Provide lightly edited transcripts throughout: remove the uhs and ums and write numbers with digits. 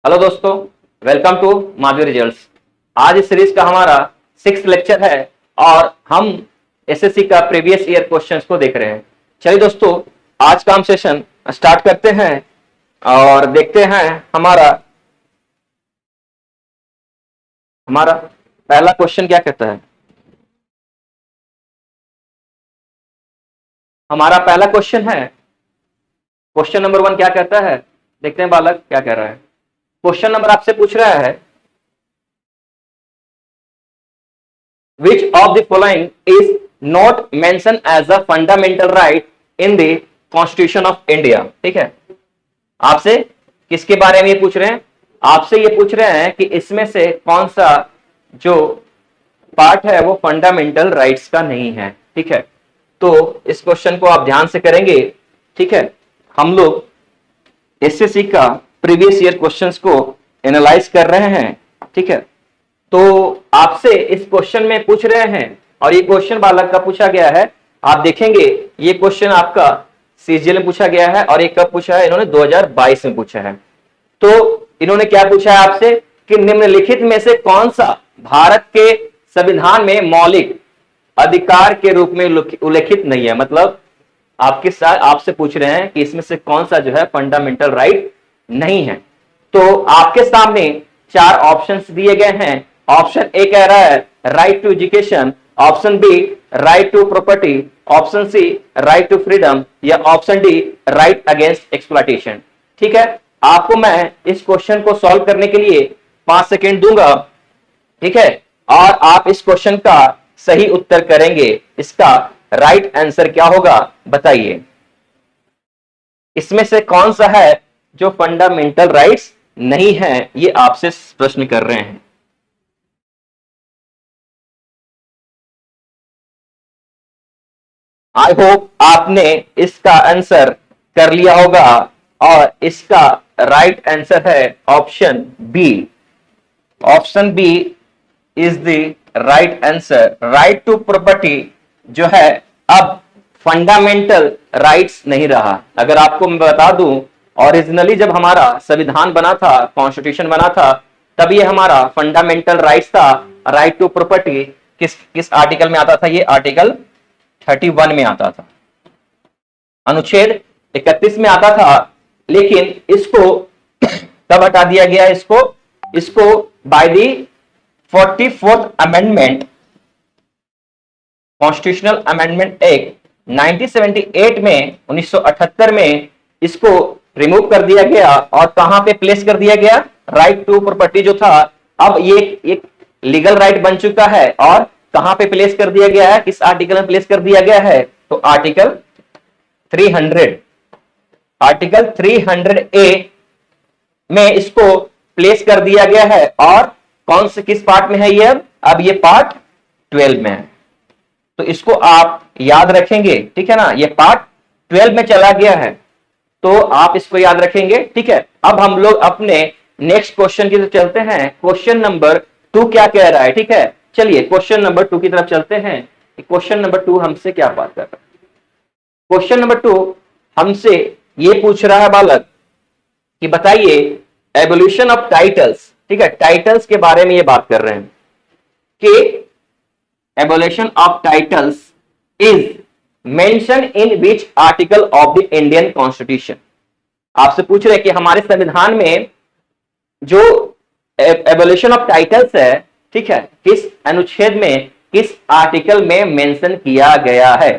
Hello दोस्तों, welcome to Madhavi results. आज इस सीरीज का हमारा 6th लेक्चर है और हम एसएससी का प्रीवियस ईयर क्वेश्चंस को देख रहे हैं। चलिए दोस्तों, आज का हम सेशन स्टार्ट करते हैं और देखते हैं हमारा पहला क्वेश्चन क्या कहता है। हमारा पहला क्वेश्चन है, क्वेश्चन नंबर 1 क्या कहता है, देखते हैं बालक क्या कह रहा है। क्वेश्चन नंबर आपसे पूछ रहा है, which of the following is not mentioned as a fundamental right in the constitution of India। ठीक है, आपसे किसके बारे में ये पूछ रहे हैं? आपसे ये पूछ रहे हैं कि इसमें से कौन सा जो पार्ट है वो फंडामेंटल राइट्स का नहीं है। ठीक है, तो इस क्वेश्चन को आप ध्यान से करेंगे। ठीक है, हम लोग एसएससी का प्रीवियस ईयर क्वेश्चंस को एनालाइज कर रहे हैं। ठीक है, तो आपसे इस क्वेश्चन में पूछ रहे हैं और ये क्वेश्चन बालक का पूछा गया है। आप देखेंगे ये क्वेश्चन आपका सीजीएल में पूछा गया है और ये कब पूछा है, इन्होंने 2022 में पूछा है। तो इन्होंने क्या पूछा है आपसे कि निम्नलिखित में से कौन सा भारत के संविधान में मौलिक अधिकार के रूप में उल्लेखित नहीं है। मतलब आपके साथ आपसे पूछ रहे हैं कि इसमें से कौन सा जो है फंडामेंटल राइट नहीं है। तो आपके सामने 4 ऑप्शंस दिए गए हैं। ऑप्शन ए कह रहा है right to education, option B right to property, option C right to freedom या option D right against exploitation. ठीक है, आपको मैं इस क्वेश्चन को सॉल्व करने के लिए 5 सेकेंड दूंगा। ठीक है, और आप इस क्वेश्चन का सही उत्तर करेंगे। इसका राइट आंसर क्या होगा बताइए। इसमें से कौन सा है जो फंडामेंटल राइट्स नहीं है, ये आपसे प्रश्न कर रहे हैं। आई होप आपने इसका आंसर कर लिया होगा और इसका राइट आंसर है option B. Option B is the right answer. Right to property जो है अब फंडामेंटल राइट्स नहीं रहा। अगर आपको मैं बता दूं, ओरिजिनली जब हमारा संविधान बना था, कॉन्स्टिट्यूशन बना था, तब ये हमारा फंडामेंटल राइट्स था। राइट टू प्रॉपर्टी किस आर्टिकल में आता था? ये आर्टिकल 31 में आता था, अनुच्छेद 31 में आता था। लेकिन इसको कब हटा दिया गया? इसको by the 44th amendment, constitutional amendment act 1978 में, 1978 में इसको रिमूव कर दिया गया और कहां पे प्लेस कर दिया गया? राइट टू प्रॉपर्टी जो था, अब ये एक लीगल राइट बन चुका है और कहां पे प्लेस कर दिया गया है? किस आर्टिकल में प्लेस कर दिया गया है? तो आर्टिकल 300, आर्टिकल 300A में इसको प्लेस कर दिया गया है। और कौन से किस पार्ट में है ये? अब ये पार्ट 12 में है, तो इसको आप याद रखेंगे। ठीक है ना, ये पार्ट 12 में चला गया है, तो आप इसको याद रखेंगे। ठीक है, अब हम लोग अपने नेक्स्ट क्वेश्चन की तरफ चलते हैं। क्वेश्चन नंबर 2 क्या कह रहा है? ठीक है, चलिए क्वेश्चन नंबर 2 की तरफ चलते हैं। क्वेश्चन नंबर 2 हमसे क्या बात कर रहा है? क्वेश्चन नंबर 2 हमसे ये पूछ रहा है बालक कि बताइए एवोल्यूशन ऑफ टाइटल्स। ठीक है, टाइटल्स के बारे में ये बात कर रहे हैं कि evolution of titles is mention in which article of the Indian constitution. आपसे पूछ रहे हैं कि हमारे संविधान में जो एवोल्यूशन ऑफ टाइटल्स है, ठीक है, किस अनुच्छेद में, किस आर्टिकल में मेंशन किया गया है?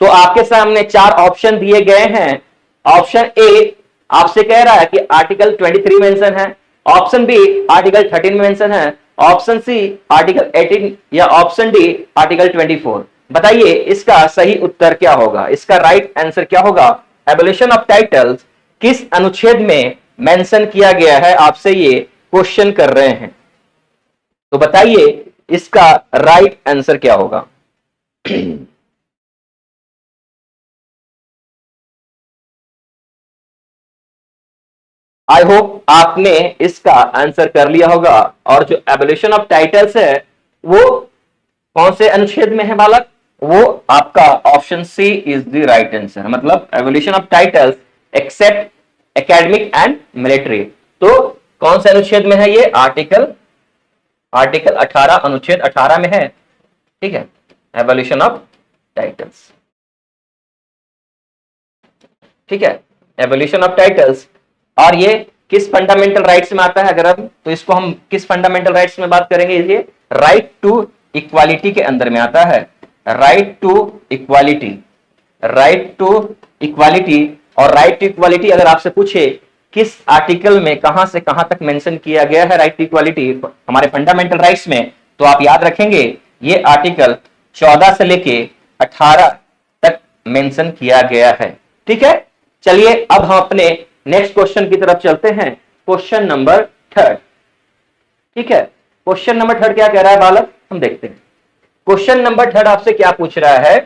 तो आपके सामने 4 ऑप्शन दिए गए हैं। ऑप्शन ए आपसे कह रहा है कि आर्टिकल 23 मेंशन है, ऑप्शन बी आर्टिकल 13 मेंशन है, ऑप्शन सी आर्टिकल 18 या ऑप्शन डी आर्टिकल 24। बताइए इसका सही उत्तर क्या होगा? इसका राइट आंसर क्या होगा? एवोल्यूशन ऑफ टाइटल्स किस अनुच्छेद में मेंशन किया गया है? आपसे ये क्वेश्चन कर रहे हैं, तो बताइए इसका राइट आंसर क्या होगा? आई होप आपने इसका आंसर कर लिया होगा। और जो एवोल्यूशन ऑफ टाइटल्स है वो कौन से अनुच्छेद में है बालक? वो आपका option C is the right answer. मतलब evolution of titles except academic and military. तो कौन से अनुच्छेद में है ये? आर्टिकल 18, अनुच्छेद 18 में है। ठीक है, एवोल्यूशन ऑफ टाइटल्स। ठीक है, एवोल्यूशन ऑफ टाइटल्स। और ये किस फंडामेंटल राइट्स में आता है? अगर हम तो इसको हम किस फंडामेंटल राइट्स में बात करेंगे? ये राइट टू इक्वालिटी के अंदर में आता है। Right to equality, right to equality. और राइट टू इक्वालिटी अगर आपसे पूछे किस आर्टिकल में कहां से कहां तक मेंशन किया गया है राइट टू इक्वालिटी हमारे फंडामेंटल राइट्स में, तो आप याद रखेंगे ये आर्टिकल 14 से लेके 18 तक मेंशन किया गया है। ठीक है, चलिए अब हम अपने नेक्स्ट क्वेश्चन की तरफ चलते हैं। Question number 3। ठीक है, क्वेश्चन नंबर 3 क्या कह रहा है बालक, हम देखते हैं। क्वेश्चन नंबर 3 आपसे क्या पूछ रहा है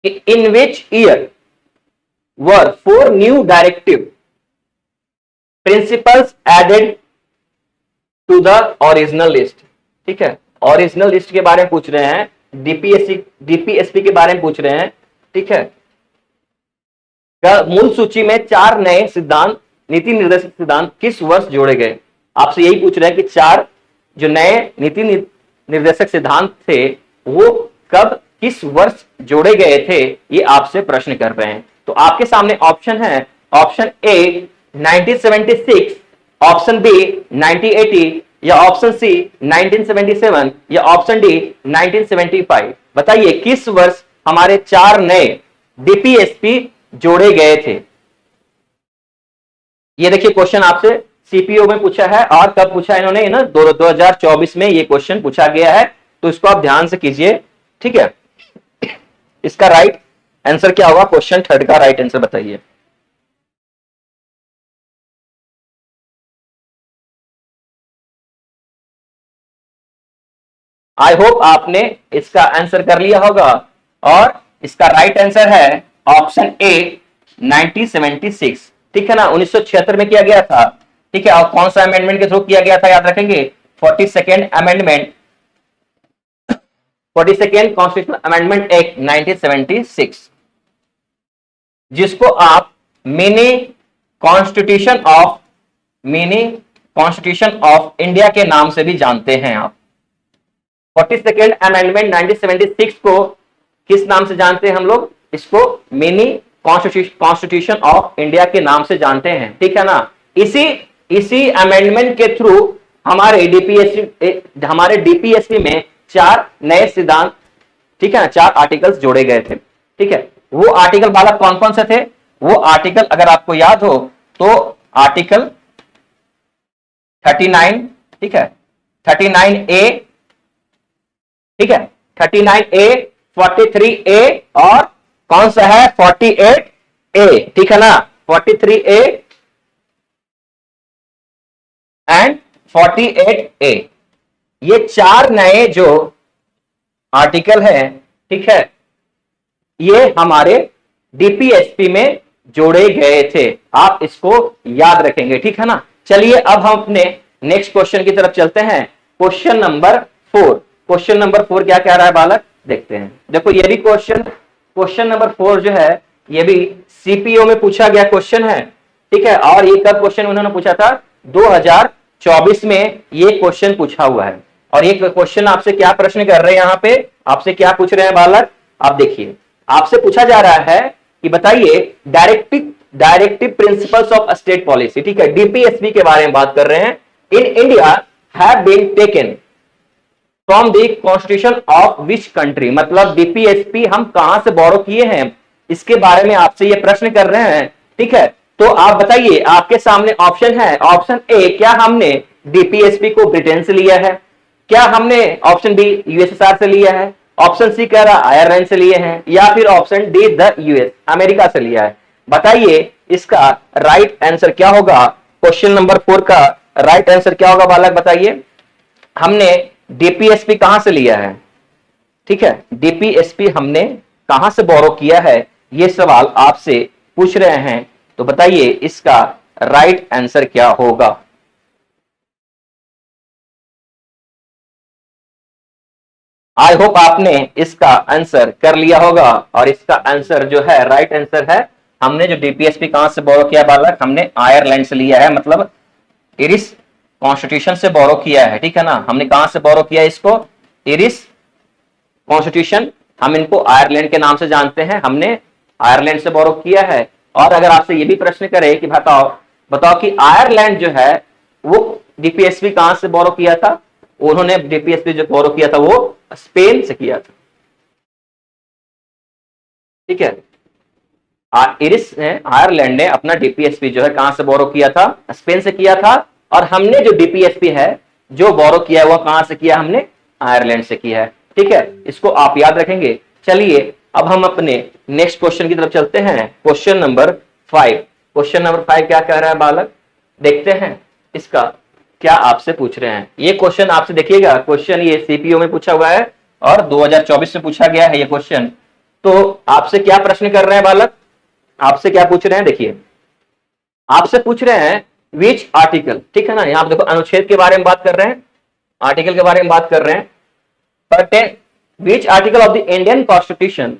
कि in which year were 4 new directive principles added to the original list. ठीक है, ओरिजिनल लिस्ट के बारे में पूछ रहे हैं, डीपीएसपी के बारे में पूछ रहे हैं। ठीक है, मूल सूची में 4 नए सिद्धांत, नीति निर्देशक सिद्धांत किस वर्ष जोड़े गए? आपसे यही पूछ रहे हैं कि 4 जो नए नीति निर्देशक सिद्धांत थे वो कब किस वर्ष जोड़े गए थे, ये आपसे प्रश्न कर रहे हैं। तो आपके सामने ऑप्शन है, ऑप्शन ए 1976, ऑप्शन बी 1980, या ऑप्शन सी 1977, या ऑप्शन डी 1975। बताइए किस वर्ष हमारे 4 नए डीपीएसपी जोड़े गए थे? ये देखिए क्वेश्चन आपसे सीपीओ में पूछा है, और कब पूछा है इन्होंने ना, 2024 में ये क्वेश्चन पूछा गया है, तो इसको आप ध्यान से कीजिए। ठीक है, इसका राइट आंसर क्या होगा? क्वेश्चन 3 का राइट आंसर बताइए। आई होप आपने इसका आंसर कर लिया होगा, और इसका राइट आंसर है ऑप्शन ए 1976। ठीक है ना, 1976 में किया गया था। ठीक है, और कौन सा अमेंडमेंट के थ्रू किया गया था? याद रखेंगे 42nd amendment, 42nd constitutional amendment act 1976, जिसको आप मिनी कॉन्स्टिट्यूशन ऑफ इंडिया के नाम से भी जानते हैं। आप 42nd अमेंडमेंट 1976 को किस नाम से जानते हैं हम लोग? इसको मिनी कॉन्स्टिट्यूशन ऑफ इंडिया के नाम से जानते हैं। ठीक है ना, इसी अमेंडमेंट के थ्रू हमारे डीपीएसपी में 4 नए सिद्धांत, ठीक है ना, 4 आर्टिकल्स जोड़े गए थे। ठीक है, वो आर्टिकल बालक कौन कौन से थे? वो आर्टिकल अगर आपको याद हो तो आर्टिकल 39, ठीक है, 39A, ठीक है, 39A, 43A, और कौन सा है? 48A। ठीक है ना, 43A एंड 48A, ये 4 नए जो आर्टिकल है, ठीक है, ये हमारे डीपीएसपी में जोड़े गए थे। आप इसको याद रखेंगे। ठीक है ना, चलिए अब हम अपने नेक्स्ट क्वेश्चन की तरफ चलते हैं। Question number 4। क्वेश्चन नंबर 4 क्या कह रहा है बालक, देखते हैं। देखो ये भी क्वेश्चन नंबर 4 जो है ये भी सीपीओ में पूछा गया क्वेश्चन है। ठीक है, और ये कब क्वेश्चन उन्होंने पूछा था? 2024 में ये क्वेश्चन पूछा हुआ है। और ये क्वेश्चन आपसे क्या प्रश्न कर रहे हैं? यहाँ पे आपसे क्या पूछ रहे हैं बालक, आप देखिए। आपसे पूछा जा रहा है कि बताइए directive principles of state policy. ठीक है, डीपीएसपी के बारे में बात कर रहे हैं। In India have been taken from the constitution of which country, मतलब डीपीएसपी हम कहां से बोरो किए हैं, इसके बारे में आपसे ये प्रश्न कर रहे हैं। ठीक है, तो आप बताइए, आपके सामने ऑप्शन है। ऑप्शन ए, क्या हमने डीपीएसपी को ब्रिटेन से लिया है? क्या हमने ऑप्शन बी यूएसएसआर से लिया है? ऑप्शन सी कह रहा आयरलैंड से लिए हैं, या फिर option D the US America से लिया है? बताइए इसका राइट आंसर क्या होगा? क्वेश्चन नंबर 4 का राइट आंसर क्या होगा बालक, बताइए। हमने डीपीएसपी कहां से लिया है? ठीक है, डीपीएसपी हमने कहां से बोरो किया है, ये सवाल आपसे पूछ रहे हैं। तो बताइए इसका राइट आंसर क्या होगा? आई होप आपने इसका आंसर कर लिया होगा, और इसका आंसर जो है राइट आंसर है, हमने जो डीपीएसपी कहां से बोरो किया बालक, हमने आयरलैंड से लिया है, मतलब इरिस कॉन्स्टिट्यूशन से बोरो किया है, ठीक है ना। हमने कहां से बोरो किया इसको, इरिस कॉन्स्टिट्यूशन, हम इनको आयरलैंड के नाम से जानते हैं, हमने आयरलैंड से बोरो किया है। और अगर आपसे ये भी प्रश्न करे कि बताओ बताओ कि आयरलैंड जो है वो डीपीएसपी कहां से बोरो किया था, उन्होंने डीपीएसपी जो बोरो किया था वो स्पेन से किया था, ठीक है। इरिस ने, आयरलैंड ने अपना डीपीएसपी जो है कहां से बोरो किया था, स्पेन से किया था। और हमने जो डीपीएसपी है जो बोरो किया है वो कहां से किया, हमने आयरलैंड से किया है, ठीक है। इसको आप याद रखेंगे। चलिए अब हम अपने नेक्स्ट क्वेश्चन की तरफ चलते हैं, क्वेश्चन नंबर 5। क्वेश्चन नंबर 5 क्या कह रहा है बालक, देखते हैं इसका क्या आपसे पूछ रहे हैं। ये क्वेश्चन आपसे देखिएगा, क्वेश्चन ये सीपीओ में पूछा हुआ है और 2024 में पूछा गया है ये क्वेश्चन। तो आपसे क्या प्रश्न कर रहे हैं बालक, आपसे क्या पूछ रहे हैं, देखिए आपसे पूछ रहे हैं विच आर्टिकल, ठीक है ना। यहां देखो अनुच्छेद के बारे में बात कर रहे हैं, आर्टिकल के बारे में बात कर रहे हैं। Pertain which article of the Indian constitution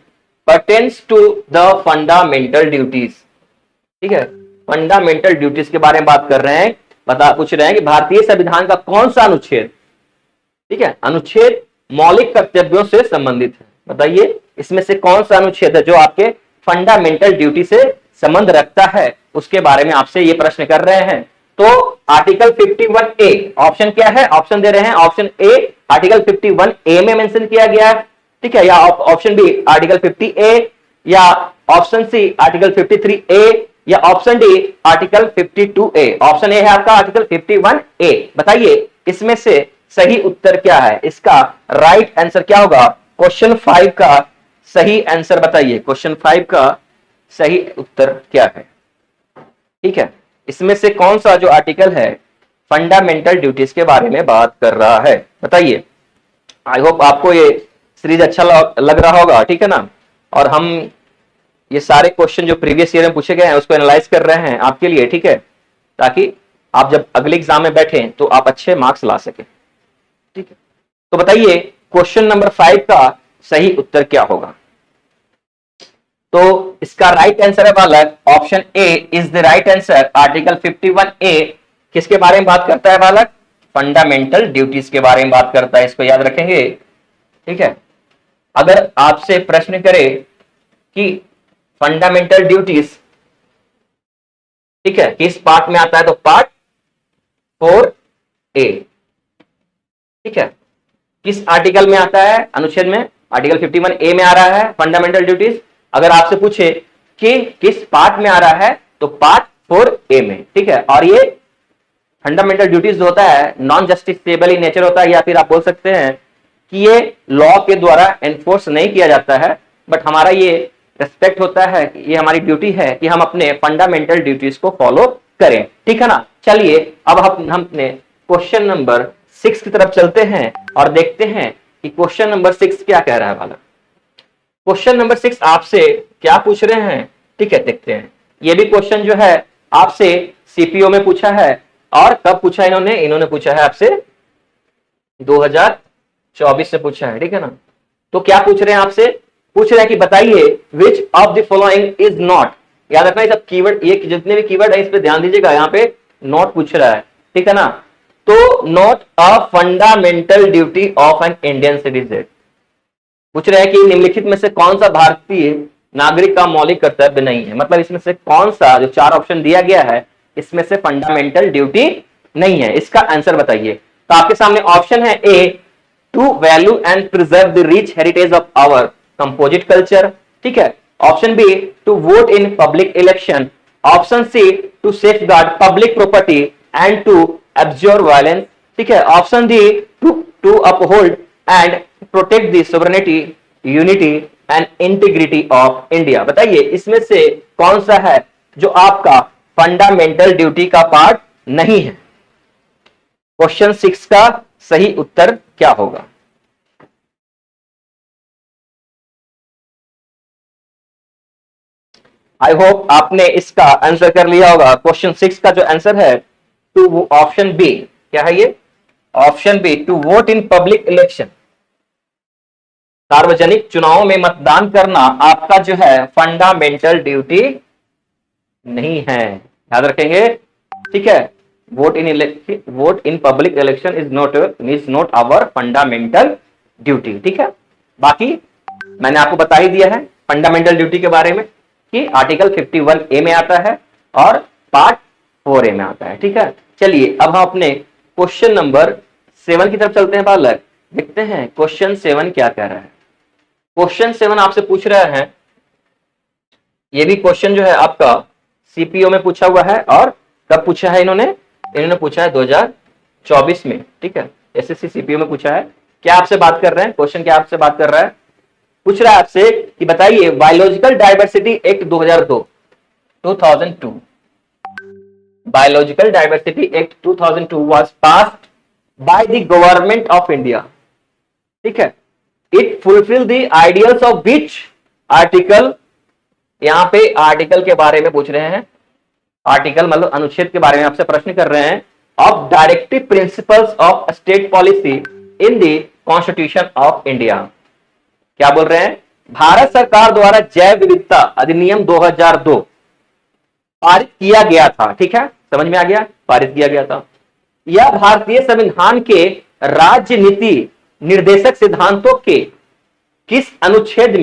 pertains to the fundamental duties, ठीक है। फंडामेंटल ड्यूटीज के बारे में बात कर रहे हैं, पूछ रहे हैं कि भारतीय संविधान का कौन सा अनुच्छेद, ठीक है, अनुच्छेद मौलिक कर्तव्यों से संबंधित है। बताइए इसमें से कौन सा अनुच्छेद है जो आपके फंडामेंटल ड्यूटी से संबंध रखता है, उसके बारे में आपसे ये प्रश्न कर रहे हैं। तो आर्टिकल 51A, ऑप्शन क्या है, ऑप्शन दे रहे हैं, ऑप्शन ए आर्टिकल 51A में मेंशन किया गया है, ठीक है, या ऑप्शन बी आर्टिकल 50A, या ऑप्शन सी आर्टिकल 53A, या option D article 52A। Option A है आपका आर्टिकल 51A। बताइए इसमें से सही उत्तर क्या है, इसका राइट आंसर क्या होगा, क्वेश्चन 5 का सही आंसर बताइए, क्वेश्चन 5 का सही उत्तर क्या है, ठीक है। इसमें से कौन सा जो आर्टिकल है फंडामेंटल ड्यूटीज के बारे में बात कर रहा है, बताइए। आई होप आपको ये सीरीज अच्छा लग रहा होगा, ठीक है ना। और हम ये सारे क्वेश्चन जो प्रीवियस ईयर में पूछे गए हैं उसको एनालाइज कर रहे हैं आपके लिए, ठीक है, ताकि आप जब अगले एग्जाम में बैठें तो आप अच्छे मार्क्स ला सके, ठीक है। तो बताइए क्वेश्चन नंबर 5 का सही उत्तर क्या होगा। तो इसका राइट आंसर है बालक, option A is the right answer. Article 51A किसके बारे में बात करता है बालक, फंडामेंटल ड्यूटीज के बारे में बात करता है, इसको याद रखेंगे, ठीक है। अगर आपसे प्रश्न करे कि फंडामेंटल ड्यूटीज, ठीक है, किस पार्ट में आता है, तो पार्ट 4A, ठीक है। किस आर्टिकल में आता है, अनुच्छेद में, आर्टिकल 51A में आ रहा है फंडामेंटल ड्यूटीज। अगर आपसे पूछे कि किस पार्ट में आ रहा है तो पार्ट 4A में, ठीक है। और ये फंडामेंटल ड्यूटीज होता है नॉन जस्टिफिएबल इन नेचर होता है, या फिर आप बोल सकते हैं कि ये लॉ के द्वारा एनफोर्स नहीं किया जाता है, बट हमारा ये रेस्पेक्ट होता है, ये हमारी ड्यूटी है कि हम अपने फंडामेंटल ड्यूटीज को फॉलो करें, ठीक है ना। चलिए अब हम अपने क्वेश्चन नंबर 6 की तरफ चलते हैं और देखते हैं कि क्वेश्चन नंबर 6 क्या कह रहा है वाला। क्वेश्चन नंबर 6 आपसे क्या पूछ रहे हैं, ठीक है, देखते हैं। ये भी क्वेश्चन जो है आपसे सीपीओ में पूछा है, और कब पूछा है इन्होंने पूछा है आपसे 2024 से पूछा है, ठीक है ना। तो क्या पूछ रहे हैं आपसे, पूछ रहे हैं कि बताइए which of the following is not, याद रखना ये सब कीवर्ड, ये जितने भी कीवर्ड है इस पे ध्यान दीजिएगा, यहाँ पे नॉट पूछ रहा है, ठीक है ना। तो not a fundamental duty of an Indian citizen, पूछ रहे हैं कि निम्नलिखित में से कौन सा भारतीय नागरिक का मौलिक कर्तव्य नहीं है, मतलब इसमें से कौन सा, जो 4 ऑप्शन दिया गया है इसमें से फंडामेंटल ड्यूटी नहीं है, इसका आंसर बताइए। तो आपके सामने ऑप्शन है A, to value and preserve the rich heritage of our composite culture, ठीक है। Option B, to vote in public election. Option C, to safeguard public property and to absorb violence, ठीक है। Option D, to uphold and protect the sovereignty, unity and integrity of India. बताइए इसमें से कौन सा है जो आपका फंडामेंटल ड्यूटी का पार्ट नहीं है। क्वेश्चन 6 का सही उत्तर क्या होगा। आई होप आपने इसका आंसर कर लिया होगा। क्वेश्चन 6 का जो आंसर है टू, ऑप्शन बी, क्या है ये, option B, to vote in public election, सार्वजनिक चुनावों में मतदान करना आपका जो है फंडामेंटल ड्यूटी नहीं है, याद रखेंगे, ठीक है। Vote in public election is not our fundamental duty. ठीक है, बाकी मैंने आपको बता ही दिया है फंडामेंटल ड्यूटी के बारे में कि आर्टिकल 51A में आता है और पार्ट 4A में आता है। ठीक है, चलिए अब हम अपने क्वेश्चन नंबर 7 की तरफ चलते हैं बालक, देखते हैं क्वेश्चन 7 क्या कह रहा है। क्वेश्चन 7 आपसे पूछ रहा है, ये भी क्वेश्चन जो है आपका सीपीओ में पूछा हुआ है, और कब पूछा है इन्होंने पूछा है 2024 में। ठीक है, एसएससी सीपीओ में पूछा है। क्या आपसे बात कर रहे हैं, क्वेश्चन क्या आपसे बात कर रहा है, पूछ रहा है आपसे कि बताइए biological diversity act 2002 biological diversity act 2002 was passed by the government of India. ठीक है, it fulfil the ideals of which article, यहां पे आर्टिकल के बारे में पूछ रहे हैं, आर्टिकल मतलब अनुच्छेद के बारे में आपसे प्रश्न कर रहे हैं, of directive principles of state policy in the constitution of India. क्या बोल रहे हैं, भारत सरकार द्वारा जैव विविधता अधिनियम 2002 पारित किया गया था। ठीक है, समझ में आ गया, पारित किया गया था। यह भारतीय संविधान के राज्य नीति निर्देशक सिद्धांतों के किस अनुच्छेद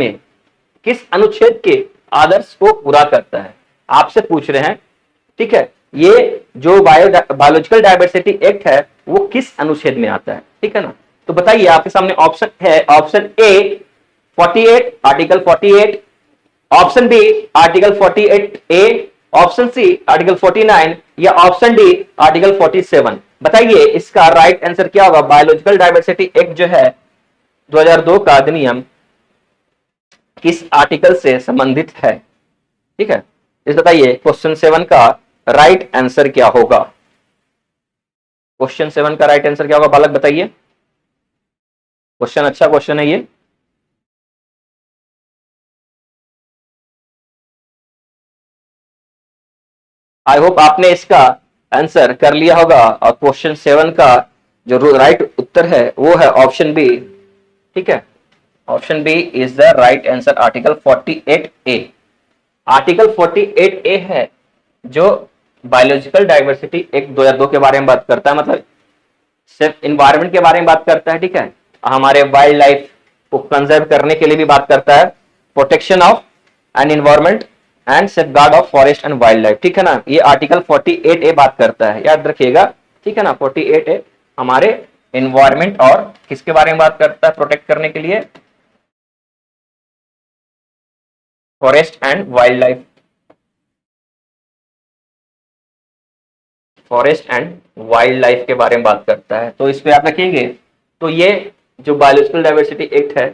के आदर्श को पूरा करता है, आपसे पूछ रहे हैं। ठीक है, ये जो बायोलॉजिकल डाइवर्सिटी एक्ट है वो किस अनुच्छेद में आता है। ठीक है ना, तो बताइए, आपके सामने ऑप्शन है, option A 48 article 48, option B article 48A, option C article 49 या ऑप्शन डी आर्टिकल 47। बताइए इसका राइट आंसर क्या होगा। बायोलॉजिकल डाइवर्सिटी एक्ट जो है 2002 का अधिनियम किस आर्टिकल से संबंधित है। ठीक है, इस बताइए क्वेश्चन 7 का राइट आंसर क्या होगा। क्वेश्चन 7 का राइट आंसर क्या होगा बालक, बताइए। क्वेश्चन अच्छा क्वेश्चन है ये। आई होप आपने इसका आंसर कर लिया होगा, और क्वेश्चन 7 का जो राइट उत्तर है वो है ऑप्शन बी। ठीक है, option B is the right answer, article 48A। Article 48A है जो बायोलॉजिकल डाइवर्सिटी एक्ट 2002 के बारे में बात करता है, मतलब सिर्फ इन्वायरमेंट के बारे में बात करता है। ठीक है, हमारे वाइल्ड लाइफ को कंजर्व करने के लिए भी बात करता है, protection of an environment and safeguard of forest and wild life. ठीक है ना, ये आर्टिकल 48A बात करता है, याद रखिएगा। ठीक है ना, 48A हमारे इन्वायरमेंट और किसके बारे में बात करता है, प्रोटेक्ट करने के लिए, forest and wild life, forest and wild life के बारे में बात करता है। तो इस पे आप रखेंगे, तो ये जो बायोलॉजिकल डाइवर्सिटी एक्ट है,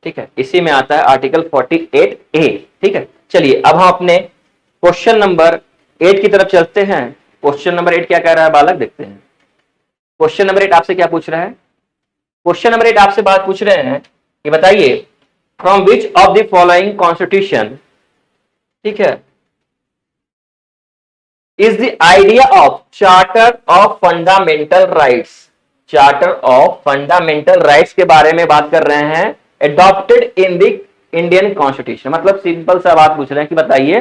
ठीक है, इसी में आता है आर्टिकल 48A। ठीक है, चलिए अब हम अपने क्वेश्चन नंबर 8 की तरफ चलते हैं। क्वेश्चन नंबर 8 क्या कह रहा है बालक, देखते हैं। क्वेश्चन नंबर 8 आपसे क्या पूछ रहा है, क्वेश्चन नंबर 8 आपसे बात पूछ रहे हैं कि बताइए from which of the following constitution, ठीक है, is the idea of charter of fundamental rights, charter of fundamental rights के बारे में बात कर रहे हैं, adopted in the Indian constitution. मतलब सिंपल सा बात पूछ रहे हैं कि बताइए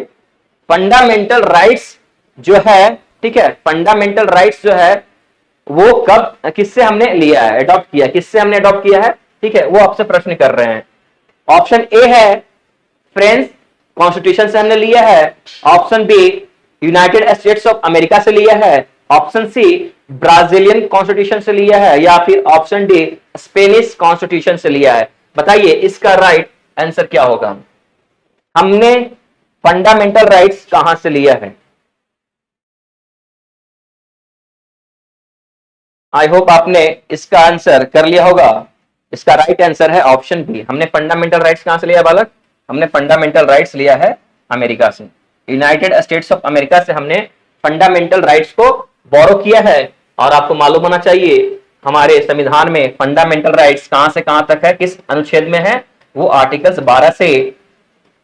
फंडामेंटल राइट्स जो है, ठीक है, फंडामेंटल राइट्स जो है वो कब किससे हमने लिया है, अडॉप्ट किया, किससे हमने अडॉप्ट किया है। ठीक है, वो आपसे प्रश्न कर रहे हैं। ऑप्शन ए है फ्रेंच कॉन्स्टिट्यूशन से हमने लिया है, option B United States of America से लिया है, ऑप्शन सी ब्राजीलियन कॉन्स्टिट्यूशन से लिया है, या फिर ऑप्शन डी स्पेनिश कॉन्स्टिट्यूशन से लिया है। बताइए इसका राइट आंसर क्या होगा। हमने फंडामेंटल राइट्स कहां से लिया है। आई होप आपने इसका आंसर कर लिया होगा। इसका राइट आंसर है ऑप्शन बी। हमने फंडामेंटल राइट्स कहां से लिया बालक, हमने फंडामेंटल राइट्स लिया है अमेरिका से, यूनाइटेड स्टेट्स ऑफ अमेरिका से हमने फंडामेंटल राइट्स को बोरो किया है। और आपको मालूम होना चाहिए हमारे संविधान में फंडामेंटल राइट्स कहां से कहां तक है, किस अनुच्छेद में है, वो आर्टिकल्स 12 से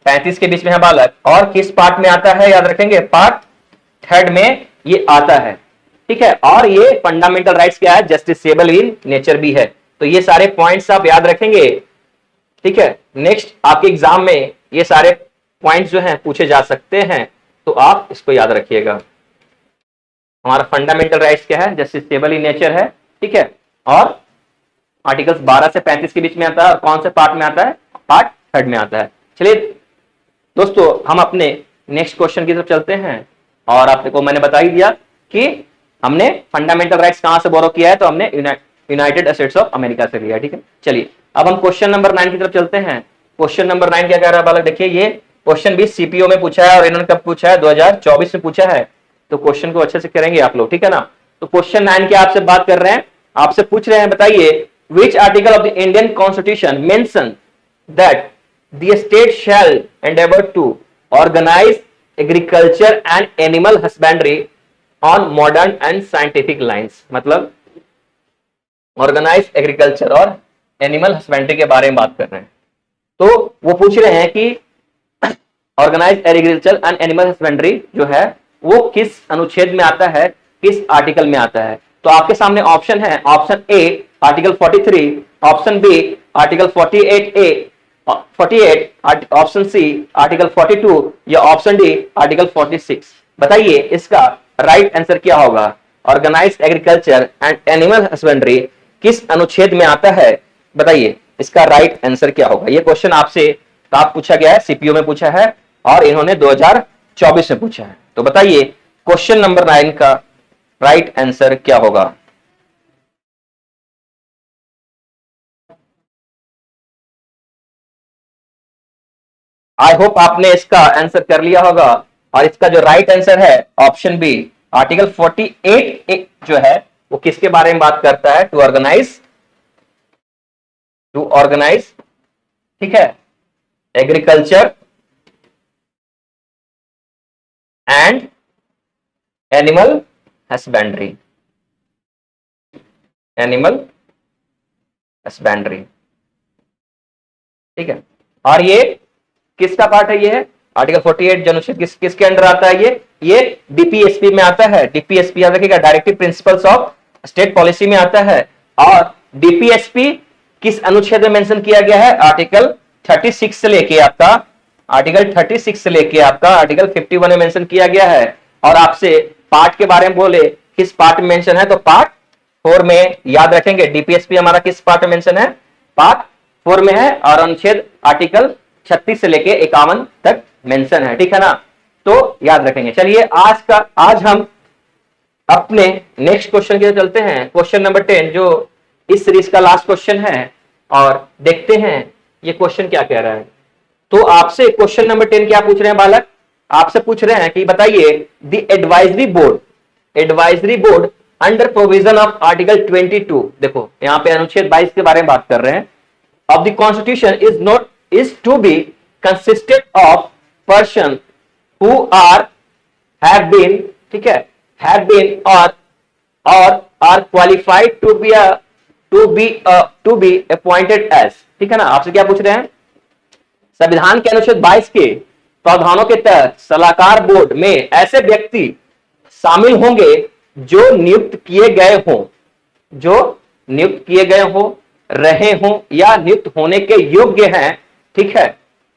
35 के बीच में है बालक। और किस पार्ट में आता है, याद रखेंगे पार्ट 3 में ये आता है। ठीक है, और ये फंडामेंटल राइट्स क्या है, जस्टिसेबल इन नेचर भी है। तो ये सारे पॉइंट्स आप याद रखेंगे। ठीक है, नेक्स्ट आपके एग्जाम में ये सारे पॉइंट्स जो हैं पूछे जा सकते हैं, तो आप इसको याद रखिएगा। हमारा फंडामेंटल राइट्स क्या है, जस्टिस स्टेबल इन नेचर है, ठीक है। और आर्टिकल्स 12 से 35 के बीच में आता है, और कौन से पार्ट में आता है, पार्ट 3 में आता है। चलिए दोस्तों हम अपने नेक्स्ट क्वेश्चन की तरफ चलते हैं। और आपको मैंने बता ही दिया कि हमने फंडामेंटल राइट्स कहां से बोरो किया है, तो हमने यूनाइटेड स्टेट्स ऑफ अमेरिका से लिया, ठीक है। चलिए अब हम क्वेश्चन नंबर 9 की तरफ चलते हैं। क्वेश्चन नंबर 9 क्या कह रहा है बालक, देखिए ये क्वेश्चन भी सीपीओ में पूछा है, और इन्होंने कब पूछा है, 2024 में पूछा है। तो क्वेश्चन को अच्छे से करेंगे आप लोग, ठीक है ना। तो क्वेश्चन 9 की आपसे बात कर रहे हैं, आपसे पूछ रहे हैं, बताइए विच article of the Indian constitution mention that the state shall endeavor to organize agriculture and animal husbandry on modern and scientific lines। मतलब ऑर्गेनाइज एग्रीकल्चर और एनिमल हस्बेंड्री के बारे में बात कर रहे हैं। तो वो पूछ रहे हैं कि organise agriculture and animal husbandry जो है वो किस अनुच्छेद में आता है, किस आर्टिकल में आता है। तो आपके सामने ऑप्शन है, option A article 43, option B article 48, option C article 42 या ऑप्शन डी आर्टिकल 46। बताइए इसका राइट आंसर क्या होगा। Organised agriculture and animal husbandry किस अनुच्छेद में आता है, बताइए इसका राइट आंसर क्या होगा। यह क्वेश्चन आपसे आप पूछा गया है, सीपीओ में पूछा है, और इन्होंने 2024 में पूछा है। तो बताइए क्वेश्चन नंबर 9 का राइट आंसर क्या होगा। आई होप आपने इसका आंसर कर लिया होगा, और इसका जो राइट आंसर है ऑप्शन बी आर्टिकल 48 जो है वो किसके बारे में बात करता है, टू ऑर्गेनाइज, ठीक है, एग्रीकल्चर एंड एनिमल हस्बेंड्री, ठीक है। और ये किसका पार्ट है, ये है आर्टिकल 48 अनुच्छेद किसके अंडर आता है, ये डीपीएसपी में आता है। डीपीएसपी याद रखिएगा, directive principles of state policy में आता है। और डीपीएसपी किस अनुच्छेद में मेंशन किया गया है, आर्टिकल 36 से लेके आपका आर्टिकल 51 में मेंशन किया गया है। और आपसे पार्ट के बारे में बोले किस पार्ट में मेंशन है, तो पार्ट 4 में याद रखेंगे। डीपीएसपी हमारा किस पार्ट में मेंशन है, पार्ट 4 में है, और अनुच्छेद आर्टिकल 36 से लेके 51 तक मेंशन है, ठीक है ना। तो याद रखेंगे। चलिए आज हम अपने नेक्स्ट क्वेश्चन की तरफ चलते हैं। क्वेश्चन नंबर 10 जो इस सीरीज का लास्ट क्वेश्चन है, और देखते हैं ये क्वेश्चन क्या कह रहा है। तो आपसे क्वेश्चन नंबर 10 क्या पूछ रहे हैं बालक, आपसे पूछ रहे हैं कि बताइए the advisory board under provision of article 22, देखो यहां पे अनुच्छेद 22 के बारे में बात कर रहे हैं, of the constitution is to be consisted of person who have been, ठीक है, have been or are qualified to be appointed as, ठीक है ना। आपसे क्या पूछ रहे हैं, संविधान के अनुच्छेद 22 के प्रावधानों के तहत सलाहकार बोर्ड में ऐसे व्यक्ति शामिल होंगे जो नियुक्त किए गए हों, रहे हों या नियुक्त होने के योग्य हैं, ठीक है,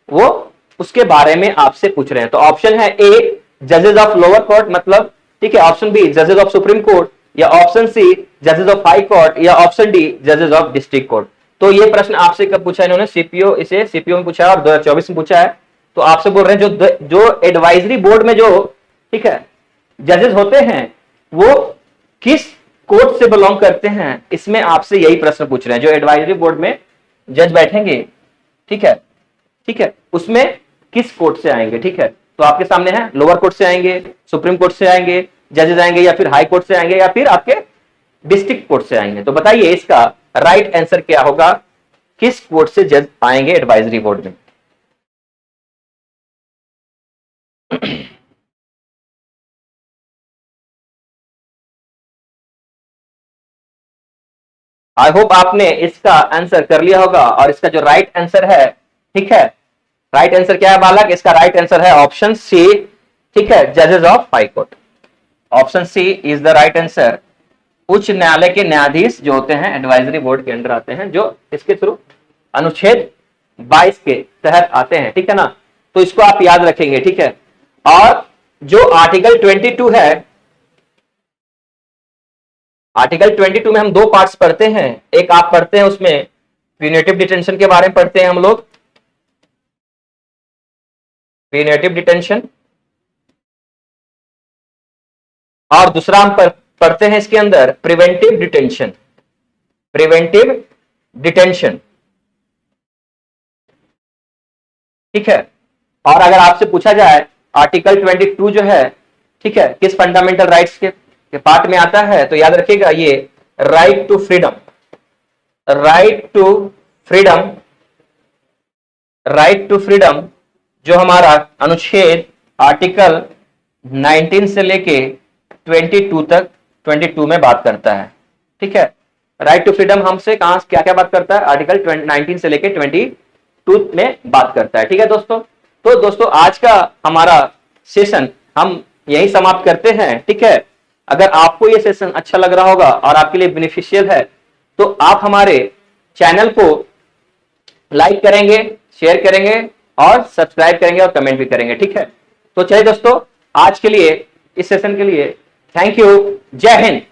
वो उसके बारे में आपसे पूछ रहे हैं। तो ऑप्शन है ए जजेस ऑफ लोअर कोर्ट, मतलब ठीक है, ऑप्शन बी जजेस ऑफ सुप्रीम कोर्ट, या ऑप्शन सी जजेस ऑफ हाई कोर्ट, या ऑप्शन डी जजेस ऑफ डिस्ट्रिक्ट कोर्ट। तो ये प्रश्न आपसे कब पूछा इन्होंने, सीपीओ में पूछा है, और 2024 में पूछा है। तो आपसे बोल रहे हैं जो एडवाइजरी बोर्ड में जो, ठीक है, जजेस होते हैं वो किस कोर्ट से बिलोंग करते हैं, इसमें आपसे यही प्रश्न पूछ रहे हैं। जो एडवाइजरी बोर्ड में जज बैठेंगे, ठीक है, उसमें किस कोर्ट से आएंगे, ठीक है। तो आपके सामने है लोअर कोर्ट से आएंगे, सुप्रीम कोर्ट से आएंगे जजेस आएंगे, या फिर हाई कोर्ट से आएंगे, या फिर आपके डिस्ट्रिक्ट कोर्ट से आएंगे। तो बताइए इसका राइट आंसर क्या होगा, किस कोर्ट से जज आएंगे एडवाइजरी बोर्ड में। आई होप आपने इसका आंसर कर लिया होगा, और इसका जो राइट आंसर है, ठीक है, राइट आंसर क्या है बालक, इसका राइट आंसर है ऑप्शन सी, ठीक है, जजेस of high court. Option C is the right answer. उच्च न्यायालय के न्यायाधीश जो होते हैं एडवाइजरी बोर्ड के अंडर आते हैं, जो इसके थ्रू अनुच्छेद 22 के तहत आते हैं, ठीक है ना। तो इसको आप याद रखेंगे, ठीक है। और जो आर्टिकल 22 है, आर्टिकल 22 में हम दो पार्ट्स पढ़ते हैं। एक आप पढ़ते हैं उसमें प्यूनिटिव डिटेंशन के बारे में पढ़ते हैं हम लोग, प्यूनिटिव डिटेंशन, और दूसरा हम पढ़ते हैं इसके अंदर प्रिवेंटिव डिटेंशन, प्रिवेंटिव डिटेंशन। ठीक है। और अगर आपसे पूछा जाए आर्टिकल 22 जो है, ठीक है, किस फंडामेंटल राइट्स के पार्ट में आता है, तो याद रखिएगा ये right to freedom, right to freedom, right to freedom जो हमारा अनुच्छेद आर्टिकल 19 से लेके 22 तक, 22 में बात करता है। ठीक है। राइट टू फ्रीडम हमसे कहां क्या क्या बात करता है, आर्टिकल 19 से लेके 22 में बात करता है। ठीक है दोस्तों। तो दोस्तों आज का हमारा सेशन हम यही समाप्त करते हैं। ठीक है। अगर आपको ये सेशन अच्छा लग रहा होगा और आपके लिए बेनिफिशियल है तो आप हमारे चैनल को लाइक करेंगे, शेयर करेंगे और सब्सक्राइब करेंगे और कमेंट भी करेंगे। ठीक है। तो चलिए दोस्तों, आज के लिए, इस सेशन के लिए थैंक यू। जय हिंद।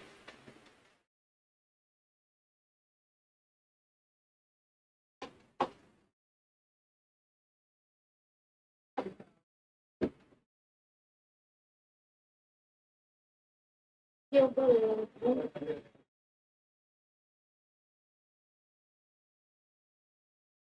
Eu vou.